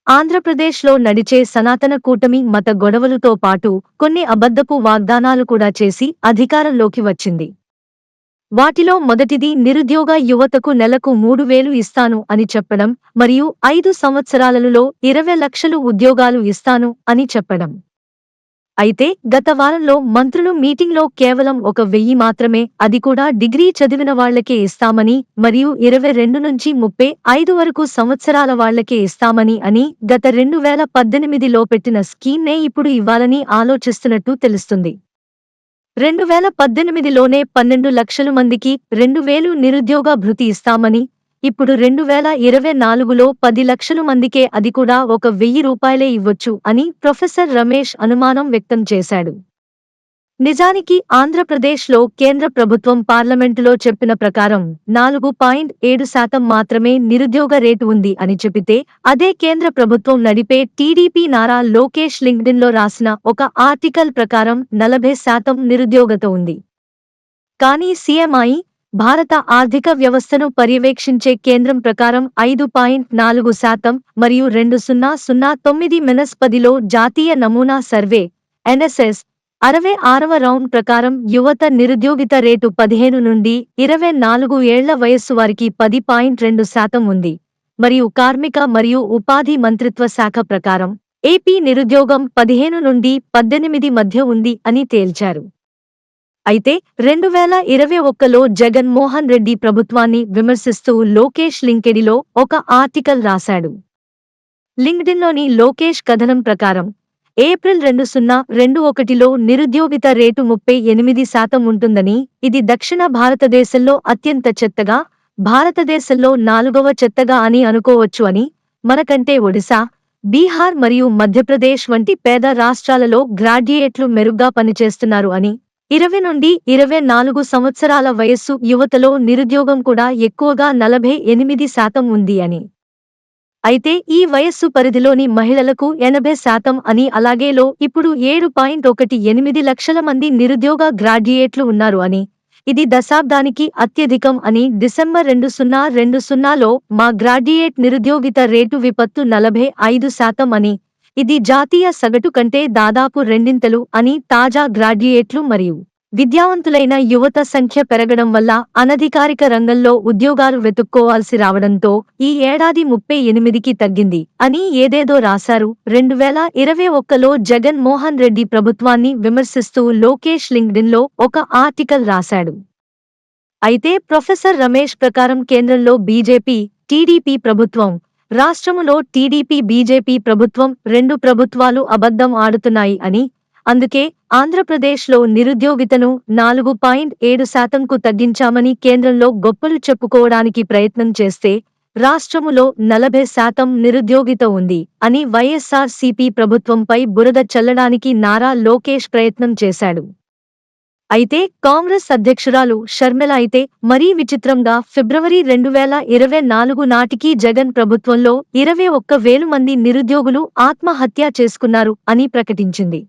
ఆంధ్రప్రదేశ్లో నడిచే సనాతన కూటమి మత గొడవలతో పాటు కొన్ని అబద్ధపు వాగ్దానాలు కూడా చేసి అధికారంలోకి వచ్చింది. వాటిలో మొదటిది నిరుద్యోగ యువతకు నెలకు 3,000 ఇస్తాను అని చెప్పడం మరియు 5 సంవత్సరాలలో 20 లక్షలు ఉద్యోగాలు ఇస్తాను అని చెప్పడం. అయితే గత వారంలో మంత్రులు మీటింగ్లో కేవలం 1,000 మాత్రమే, అది కూడా డిగ్రీ చదివిన వాళ్లకే ఇస్తామని మరియు 22 నుంచి 35 వరకు సంవత్సరాల వాళ్లకే ఇస్తామని అని గత 2018లో పెట్టిన స్కీమ్నే ఇప్పుడు ఇవ్వాలని ఆలోచిస్తున్నట్టు తెలుస్తుంది. 2018లోనే 12 లక్షల మందికి 2,000 నిరుద్యోగ భృతి ఇస్తామని, ఇప్పుడు 2024లో 10 లక్షల మందికే అది కూడా ₹1,000 ఇవ్వొచ్చు అని ప్రొఫెసర్ రమేష్ అనుమానం వ్యక్తం చేశాడు. నిజానికి ఆంధ్రప్రదేశ్లో కేంద్ర ప్రభుత్వం పార్లమెంటులో చెప్పిన ప్రకారం 4.7% మాత్రమే నిరుద్యోగ రేటు ఉంది అని చెబితే, అదే కేంద్ర ప్రభుత్వం నడిపే టీడీపీ నారా లోకేష్ లింక్డ్ఇన్లో రాసిన ఒక ఆర్టికల్ ప్రకారం 40% నిరుద్యోగత ఉంది. కానీ సీఎంఐ, భారత ఆర్థిక వ్యవస్థను పర్యవేక్షించే కేంద్రం ప్రకారం 5.4% మరియు 2009-10లో జాతీయ నమూనా సర్వే (ఎన్ఎస్ఎస్) 66వ రౌండ్ ప్రకారం యువత నిరుద్యోగిత రేటు 15 నుండి 24 ఏళ్ల వయస్సు వారికి 10.2% ఉంది మరియు కార్మిక మరియు ఉపాధి మంత్రిత్వ శాఖ ప్రకారం ఏపీ నిరుద్యోగం 15 నుండి 18 మధ్య ఉంది అని తేల్చారు. అయితే 2021లో జగన్ మోహన్ రెడ్డి ప్రభుత్వాన్ని విమర్శిస్తూ లోకేష్ లింక్డ్ఇన్లో ఒక ఆర్టికల్ రాశాడు. లింక్డ్ఇన్లోని లోకేష్ కథనం ప్రకారం ఏప్రిల్ 2021లో నిరుద్యోగిత రేటు 38% ఉంటుందని, ఇది దక్షిణ భారతదేశంలో అత్యంత చెత్తగా, భారతదేశంలో 4వ చెత్తగా అని అనుకోవచ్చు అని, మనకంటే ఒడిశా, బీహార్ మరియు మధ్యప్రదేశ్ వంటి పేద రాష్ట్రాలలో గ్రాడ్యుయేట్లు మెరుగ్గా పనిచేస్తున్నారు అని, 20 నుండి 24 సంవత్సరాల వయస్సు యువతలో నిరుద్యోగం కూడా ఎక్కువగా 48% ఉంది అని. అయితే ఈ వయస్సు పరిధిలోని మహిళలకు 80% అని, అలాగే లో ఇప్పుడు 7.18 లక్షల మంది నిరుద్యోగ గ్రాడ్యుయేట్లు ఉన్నారు అని, ఇది దశాబ్దానికి అత్యధికం అని, డిసెంబర్ 2020లో మా గ్రాడ్యుయేట్ నిరుద్యోగిత రేటు విపత్తు 45% అని, ఇది జాతీయ సగటు కంటే దాదాపు రెండింతలు అని, తాజా గ్రాడ్యుయేట్లు మరియు విద్యావంతులైన యువత సంఖ్య పెరగడం వల్ల అనధికారిక రంగంలో ఉద్యోగాలు వెతుక్కోవాల్సి రావడంతో ఈ ఏడాది 38కి తగ్గింది అని ఏదేదో రాశారు. 2021లో జగన్ మోహన్ రెడ్డి ప్రభుత్వాన్ని విమర్శిస్తూ లోకేష్ లింక్డ్ఇన్లో ఒక ఆర్టికల్ రాశాడు. అయితే ప్రొఫెసర్ రమేష్ ప్రకారం కేంద్రంలో బీజేపీ, టీడీపీ ప్రభుత్వం, రాష్ట్రములో టీడీపీ బీజేపీ ప్రభుత్వం, రెండు ప్రభుత్వాలు అబద్ధం ఆడుతున్నాయి అని, అందుకే ఆంధ్రప్రదేశ్లో నిరుద్యోగితను 4.7%కు తగ్గించామని కేంద్రంలో గొప్పలు చెప్పుకోవడానికి ప్రయత్నం చేస్తే, రాష్ట్రములో 40% నిరుద్యోగిత ఉంది అని వైఎస్ఆర్-సీపీ ప్రభుత్వంపై బురద చల్లడానికి నారా లోకేష్ ప్రయత్నం చేశాడు. అయితే కాంగ్రెస్ అధ్యక్షురాలు షర్మిల అయితే మరీ విచిత్రంగా ఫిబ్రవరి 2024 నాటికి జగన్ ప్రభుత్వంలో 21,000 మంది నిరుద్యోగులు ఆత్మహత్య చేసుకున్నారు అని ప్రకటించింది.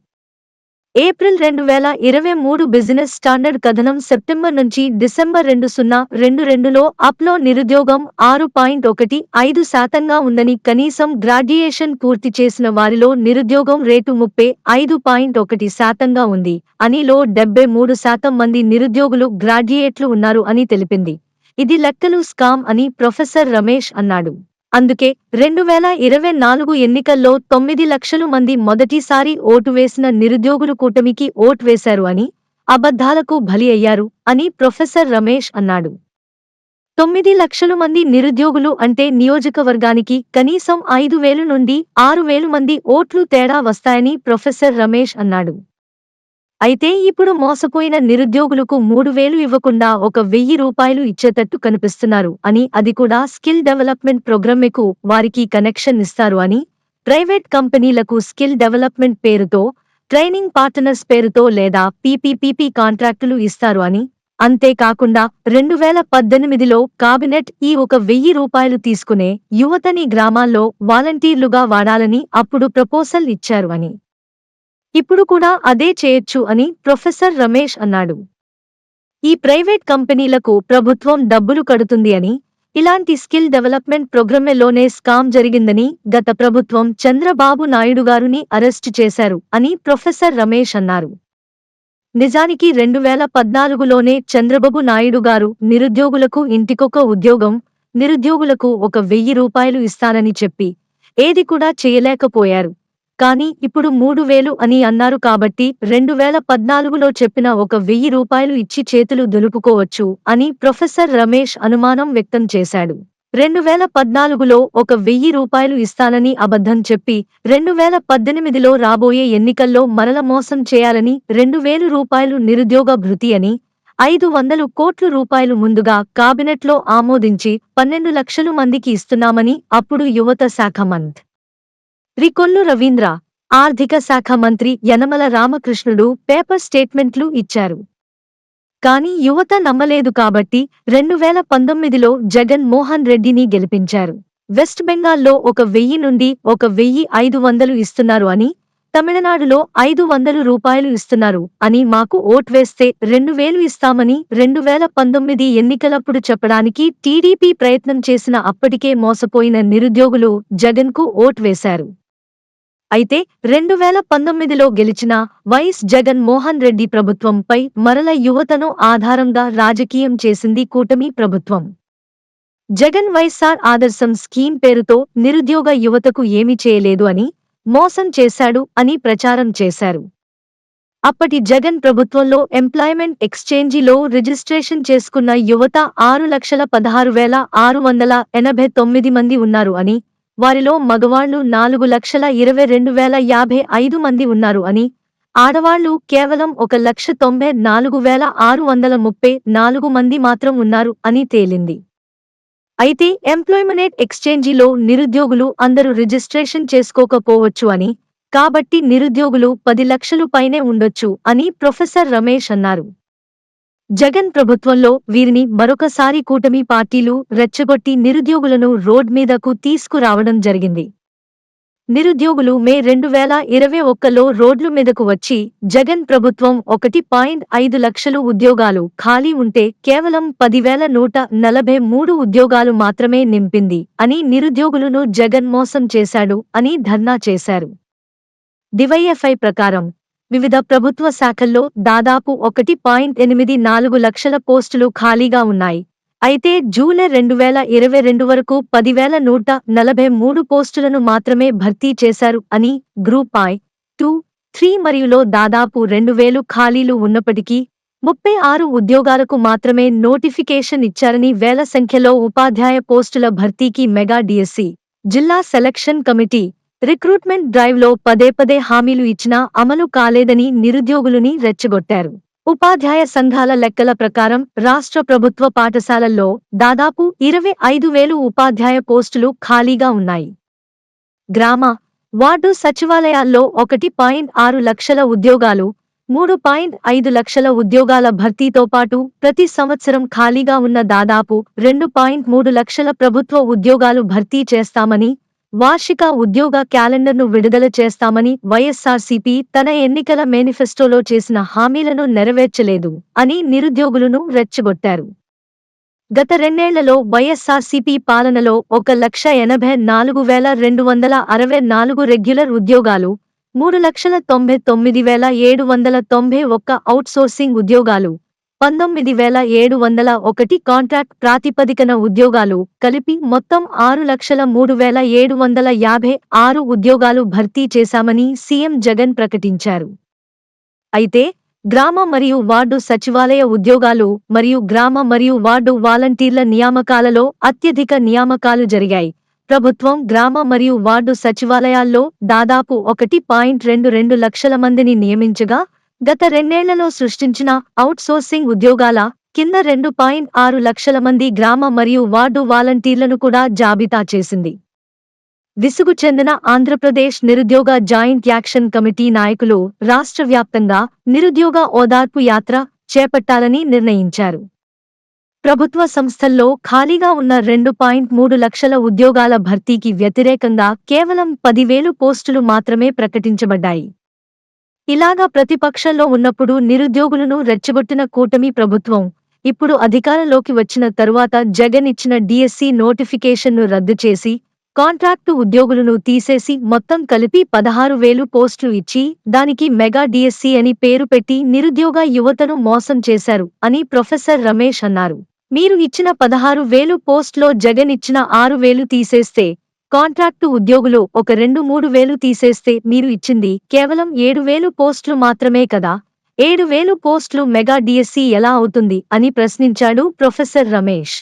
ఏప్రిల్ 2023 బిజినెస్ స్టాండర్డ్ కథనం సెప్టెంబర్ నుంచి డిసెంబర్ 2022లో అప్లో నిరుద్యోగం 6.15%గా ఉందని, కనీసం గ్రాడ్యుయేషన్ పూర్తి చేసిన వారిలో నిరుద్యోగం రేటు 35.1%గా ఉంది అని, లో 73% మంది నిరుద్యోగులు గ్రాడ్యుయేట్లు ఉన్నారు అని తెలిపింది. ఇది లెక్కలు స్కామ్ అని ప్రొఫెసర్ రమేష్ అన్నాడు. అందుకే 2024 ఎన్నికల్లో 9 లక్షల మంది మొదటిసారి ఓటు వేసిన నిరుద్యోగులు కూటమికి ఓటు వేశారు అని, అబద్ధాలకు బలి అయ్యారు అని ప్రొఫెసర్ రమేష్ అన్నాడు. 9 లక్షల మంది నిరుద్యోగులు అంటే నియోజకవర్గానికి కనీసం 5,000 నుండి 6,000 మంది ఓట్లు తేడా వస్తాయని ప్రొఫెసర్ రమేష్ అన్నాడు. అయితే ఇప్పుడు మోసపోయిన నిరుద్యోగులకు 3,000 ఇవ్వకుండా ₹1,000 ఇచ్చేటట్టు కనిపిస్తున్నారు అని, అది కూడా స్కిల్ డెవలప్మెంట్ ప్రోగ్రామ్కు వారికి కనెక్షన్ ఇస్తారు అని, ప్రైవేట్ కంపెనీలకు స్కిల్ డెవలప్మెంట్ పేరుతో, ట్రైనింగ్ పార్ట్నర్స్ పేరుతో లేదా పీపీపీ కాంట్రాక్టులు ఇస్తారు అని, అంతేకాకుండా 2018లో కాబినెట్ ఈ ₹1,000 తీసుకునే యువతని గ్రామాల్లో వాలంటీర్లుగా వాడాలని అప్పుడు ప్రపోజల్ ఇచ్చారు అని, ఇప్పుడు కూడా అదే చేయొచ్చు అని ప్రొఫెసర్ రమేష్ అన్నాడు. ఈ ప్రైవేట్ కంపెనీలకు ప్రభుత్వం డబ్బులు కడుతుంది అని, ఇలాంటి స్కిల్ డెవలప్మెంట్ ప్రోగ్రామ్లోనే స్కామ్ జరిగిందని గత ప్రభుత్వం చంద్రబాబు నాయుడు గారిని అరెస్టు చేశారు అని ప్రొఫెసర్ రమేష్ అన్నారు. నిజానికి 2014లోనే చంద్రబాబు నాయుడు గారు నిరుద్యోగులకు ఇంటికొక ఉద్యోగం, నిరుద్యోగులకు ఒక 1000 రూపాయలు ఇస్తానని చెప్పి ఏది కూడా చేయలేకపోయారు. కానీ ఇప్పుడు 3000 అని అన్నారు కాబట్టి 2014లో చెప్పిన ఒక 1000 రూపాయలు ఇచ్చి చేతులు దులుపుకోవచ్చు అని ప్రొఫెసర్ రమేష్ అనుమానం వ్యక్తం చేశాడు. 2014లో ఒక 1000 రూపాయలు ఇస్తానని అబద్ధం చెప్పి 2018లో రాబోయే ఎన్నికల్లో మరల మోసం చేయాలని 2000 రూపాయలు నిరుద్యోగ భృతి అని 500 కోట్ల రూపాయలు ముందుగా కాబినెట్లో ఆమోదించి 12 లక్షల మందికి ఇస్తున్నామని అప్పుడు యువత శాఖ మంత్రి కొల్లు రవీంద్ర, ఆర్థిక శాఖ మంత్రి యనమల రామకృష్ణుడు పేపర్ స్టేట్మెంట్లు ఇచ్చారు. కానీ యువత నమ్మలేదు కాబట్టి 2019లో జగన్ మోహన్ రెడ్డిని గెలిపించారు. వెస్ట్ బెంగాల్లో ఒక 1000 నుండి ఒక 1500 ఇస్తున్నారు అని, తమిళనాడులో 500 రూపాయలు ఇస్తున్నారు అని మాకు ఓట్ వేస్తే 2000 ఇస్తామని 2019 ఎన్నికలప్పుడు చెప్పడానికి టీడీపీ ప్రయత్నం చేసిన అప్పటికే మోసపోయిన నిరుద్యోగులు జగన్కు ఓట్ వేశారు. అయితే 2019లో గెలిచిన వైఎస్ జగన్ మోహన్ రెడ్డి ప్రభుత్వంపై మరల యువతను ఆధారంగా రాజకీయం చేసింది కూటమి ప్రభుత్వం. జగన్ వైఎస్ఆర్ ఆదర్శం స్కీమ్ పేరుతో నిరుద్యోగ యువతకు ఏమీ చేయలేదు అని, మోసం చేశాడు అని ప్రచారం చేశారు. అప్పటి జగన్ ప్రభుత్వంలో ఎంప్లాయ్మెంట్ ఎక్స్చేంజిలో రిజిస్ట్రేషన్ చేసుకున్న యువత 6,16,689 మంది ఉన్నారు అని, వారిలో మగవాళ్లు 4,22,055 మంది ఉన్నారు అని, ఆడవాళ్లు కేవలం 1,94,634 మంది మాత్రం ఉన్నారు అని తేలింది. అయితే ఎంప్లాయ్మెంట్ ఎక్స్చేంజిలో నిరుద్యోగులు అందరూ రిజిస్ట్రేషన్ చేసుకోకపోవచ్చు అని, కాబట్టి నిరుద్యోగులు 10 లక్షలు పైనే ఉండొచ్చు అని ప్రొఫెసర్ రమేష్ అన్నారు. జగన్ ప్రభుత్వంలో వీరిని మరొకసారి కూటమి పార్టీలు రెచ్చగొట్టి నిరుద్యోగులను రోడ్ మీదకు తీసుకురావడం జరిగింది. నిరుద్యోగులు మే 2021లో రోడ్ల మీదకు వచ్చి జగన్ ప్రభుత్వం 1.5 లక్షలు ఉద్యోగాలు ఖాళీ ఉంటే కేవలం 10,143 ఉద్యోగాలు మాత్రమే నింపింది అని నిరుద్యోగులను జగన్ మోసం చేశాడు అని ధర్నా చేశారు. డివైఎఫ్ఐ ప్రకారం వివిధ ప్రభుత్వ శాఖల్లో దాదాపు 1.84 లక్షల పోస్టులు ఖాళీగా ఉన్నాయి. అయితే జూలై 2022 వరకు 10,143 పోస్టులను మాత్రమే భర్తీ చేశారు అని గ్రూప్ ఐ, 2, 3 మరియులో దాదాపు 2,000 ఖాళీలు ఉన్నప్పటికీ 36 ఉద్యోగాలకు మాత్రమే నోటిఫికేషన్ ఇచ్చారని, వేల సంఖ్యలో ఉపాధ్యాయ పోస్టుల భర్తీకి మెగా డిఎస్సి, జిల్లా సెలక్షన్ కమిటీ, రిక్రూట్మెంట్ డ్రైవ్లో పదే హామీలు ఇచ్చినా అమలు కాలేదని నిరుద్యోగులని రెచ్చగొట్టారు. ఉపాధ్యాయ సంఘాల లెక్కల ప్రకారం రాష్ట్ర ప్రభుత్వ పాఠశాలల్లో దాదాపు 25,000 ఉపాధ్యాయ పోస్టులు ఖాళీగా ఉన్నాయి. గ్రామ, వార్డు సచివాలయాల్లో 1.6 లక్షల ఉద్యోగాలు, 3.5 లక్షల ఉద్యోగాల భర్తీతో పాటు ప్రతి సంవత్సరం ఖాళీగా ఉన్న దాదాపు 2.3 లక్షల ప్రభుత్వ ఉద్యోగాలు భర్తీ చేస్తామని, వార్షిక ఉద్యోగ క్యాలెండర్ను విడుదల చేస్తామని వైఎస్ఆర్సీపీ తన ఎన్నికల మేనిఫెస్టోలో చేసిన హామీలను నెరవేర్చలేదు అని నిరుద్యోగులను రెచ్చగొట్టారు. గత 2 ఏళ్లలో వైఎస్ఆర్సీపీ పాలనలో 1,84,264 రెగ్యులర్ ఉద్యోగాలు, 3,99,791 అవుట్సోర్సింగ్ ఉద్యోగాలు, 19,701 కాంట్రాక్ట్ ప్రాతిపదికన ఉద్యోగాలు కలిపి మొత్తం 6,03,756 ఉద్యోగాలు భర్తీ చేశామని సీఎం జగన్ ప్రకటించారు. అయితే గ్రామ మరియు వార్డు సచివాలయ ఉద్యోగాలు మరియు గ్రామ మరియు వార్డు వాలంటీర్ల నియామకాలలో అత్యధిక నియామకాలు జరిగాయి. ప్రభుత్వం గ్రామ మరియు వార్డు సచివాలయాల్లో దాదాపు 1.22 లక్షల మందిని నియమించగా, గత 2 ఏళ్లలో సృష్టించిన అవుట్సోర్సింగ్ ఉద్యోగాల కింద 2.6 లక్షల మంది గ్రామ మరియు వార్డు వాలంటీర్లను కూడా జాబితా చేసింది. విసుగు చెందిన ఆంధ్రప్రదేశ్ నిరుద్యోగ జాయింట్ యాక్షన్ కమిటీ నాయకులు రాష్ట్ర వ్యాప్తంగా నిరుద్యోగ ఓదార్పు యాత్ర చేపట్టాలని నిర్ణయించారు. ప్రభుత్వ సంస్థల్లో ఖాళీగా ఉన్న 2.3 లక్షల ఉద్యోగాల భర్తీకి వ్యతిరేకంగా కేవలం 10,000 పోస్టులు మాత్రమే ప్రకటించబడ్డాయి. ఇలాగా ప్రతిపక్షంలో ఉన్నప్పుడు నిరుద్యోగులను రెచ్చగొట్టిన కూటమి ప్రభుత్వం ఇప్పుడు అధికారంలోకి వచ్చిన తరువాత జగన్ ఇచ్చిన డిఎస్సి నోటిఫికేషన్ను రద్దు చేసి కాంట్రాక్టు ఉద్యోగులను తీసేసి మొత్తం కలిపి 16,000 పోస్టులు ఇచ్చి దానికి మెగా డిఎస్సి అని పేరు పెట్టి నిరుద్యోగ యువతను మోసం చేశారు అని ప్రొఫెసర్ రమేష్ అన్నారు. మీరు ఇచ్చిన 16,000 పోస్టులో జగన్ ఇచ్చిన 6,000 తీసేస్తే కాంట్రాక్టు ఉద్యోగులు ఒక 2-3,000 తీసేస్తే మీరు ఇచ్చింది కేవలం 7,000 పోస్టులు మాత్రమే కదా. 7,000 పోస్టులు మెగా డిఎస్సి ఎలా అవుతుంది అని ప్రశ్నించాడు ప్రొఫెసర్ రమేష్.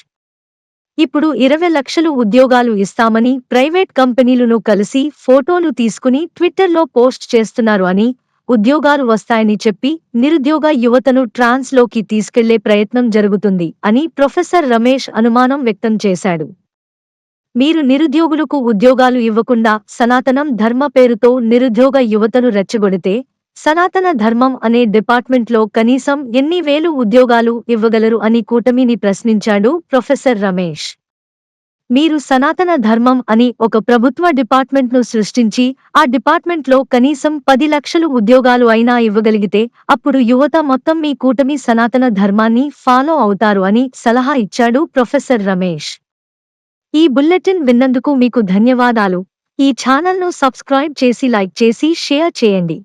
ఇప్పుడు 20 లక్షలు ఉద్యోగాలు ఇస్తామని ప్రైవేట్ కంపెనీలను కలిసి ఫోటోలు తీసుకుని ట్విట్టర్లో పోస్ట్ చేస్తున్నారు అని, ఉద్యోగాలు వస్తాయని చెప్పి నిరుద్యోగ యువతను ట్రాన్స్ లోకి తీసుకెళ్లే ప్రయత్నం జరుగుతుంది అని ప్రొఫెసర్ రమేష్ అనుమానం వ్యక్తం చేశాడు. మీరు నిరుద్యోగులకు ఉద్యోగాలు ఇవ్వకుండా సనాతనం ధర్మ పేరుతో నిరుద్యోగ యువతను రెచ్చగొడితే సనాతన ధర్మం అనే డిపార్ట్మెంట్లో కనీసం ఎన్ని వేలు ఉద్యోగాలు ఇవ్వగలరు అని కూటమిని ప్రశ్నించాడు ప్రొఫెసర్ రమేష్. మీరు సనాతన ధర్మం అని ఒక ప్రభుత్వ డిపార్ట్మెంట్ను సృష్టించి ఆ డిపార్ట్మెంట్లో కనీసం 10 లక్షలు ఉద్యోగాలు అయినా ఇవ్వగలిగితే అప్పుడు యువత మొత్తం మీ కూటమి సనాతన ధర్మాన్ని ఫాలో అవుతారు అని సలహా ఇచ్చాడు ప్రొఫెసర్ రమేష్. ఈ బుల్లెటిన్ విన్నందుకు మీకు ధన్యవాదాలు. ఈ ఛానల్ను సబ్స్క్రైబ్ చేసి లైక్ చేసి షేర్ చేయండి.